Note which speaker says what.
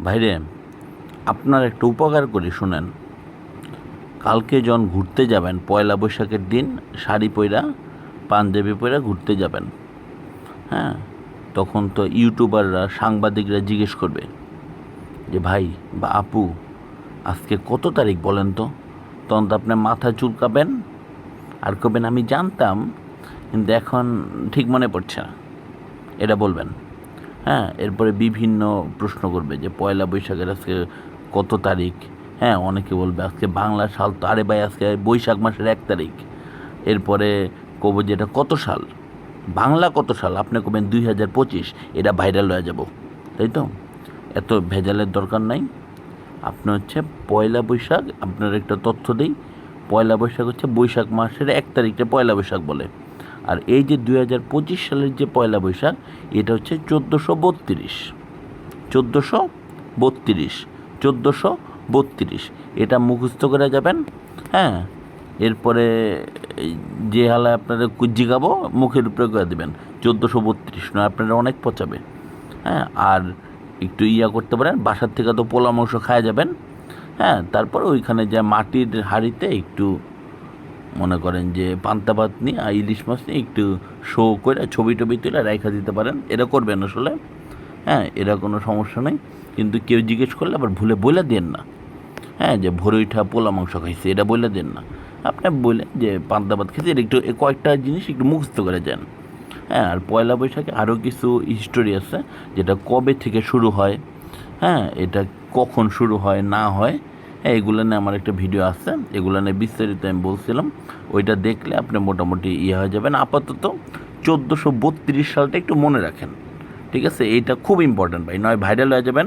Speaker 1: ভাইরে, আপনার একটা উপকার করি শুনেন। কালকে যখন ঘুরতে যাবেন, পয়লা বৈশাখের দিন শাড়ি পইরা পাঞ্জাবি পইরা ঘুরতে যাবেন, হ্যাঁ, তখন তো ইউটিউবাররা সাংবাদিকরা জিজ্ঞেস করবে যে ভাই বা আপু আজকে কত তারিখ বলেন তো। তখন তো আপনি মাথা চুলকাবেন আর কবেন আমি জানতাম কিন্তু এখন ঠিক মনে পড়ছে না, এটা বলবেন। হ্যাঁ, এরপরে বিভিন্ন প্রশ্ন করবে যে পয়লা বৈশাখের আজকে কত তারিখ। হ্যাঁ, অনেকে বলবে আজকে বাংলা সাল তো, আরে ভাই আজকে বৈশাখ মাসের 1 তারিখ। এরপরে কব যে এটা কত সাল, বাংলা কত সাল, আপনি কবেন 2025, এটা ভাইরাল হয়ে যাব। তাই তো, এত ভেজালের দরকার নাই। আপনি হচ্ছে পয়লা বৈশাখ, আপনার একটা তথ্য দিই, পয়লা বৈশাখ হচ্ছে বৈশাখ মাসের 1 তারিখে পয়লা বৈশাখ বলে। আর এই যে 2025 সালের যে পয়লা বৈশাখ, এটা হচ্ছে 1432, 1432, 1432, এটা মুখস্থ করে যাবেন। হ্যাঁ, এরপরে যে হালায় আপনারা জিগাবো মুখের উপরে করে দেবেন 1432, নয় আপনারা অনেক পচাবে। হ্যাঁ, আর একটু করতে পারেন, বাসার থেকে তো পোলা মাংস খাওয়া যাবেন। হ্যাঁ, তারপর ওইখানে যে মাটির হাঁড়িতে একটু মনে করেন যে পান্তা ভাত নিয়ে ইলিশ মাছ নিয়ে একটু শো করে ছবি টবি তুলে রেখা দিতে পারেন, এটা করবেন আসলে। হ্যাঁ, এরা কোনো সমস্যা নেই, কিন্তু কেউ জিজ্ঞেস করলে আবার ভুলে বলে দেন না। হ্যাঁ, যে ভোরে উঠা পোলা মাংস খাইছে এটা বলে দেন না। আপনি বলে যে পান্তা ভাত খেয়েছে, এটা একটু কয়েকটা জিনিস একটু মুখস্থ করে যান। হ্যাঁ, আর পয়লা বৈশাখে আরও কিছু হিস্টোরি আছে, যেটা কবে থেকে শুরু হয়, হ্যাঁ, এটা কখন শুরু হয় না হয়, হ্যাঁ, এগুলো নিয়ে আমার একটা ভিডিও আছে, এগুলো নিয়ে বিস্তারিত আমি বলছিলাম। ওইটা দেখলে আপনি মোটামুটি হয়ে যাবেন। আপাতত 1432 সালটা একটু মনে রাখেন, ঠিক আছে? এইটা খুব ইম্পর্ট্যান্ট ভাই, নয় ভাইরাল হয়ে যাবেন।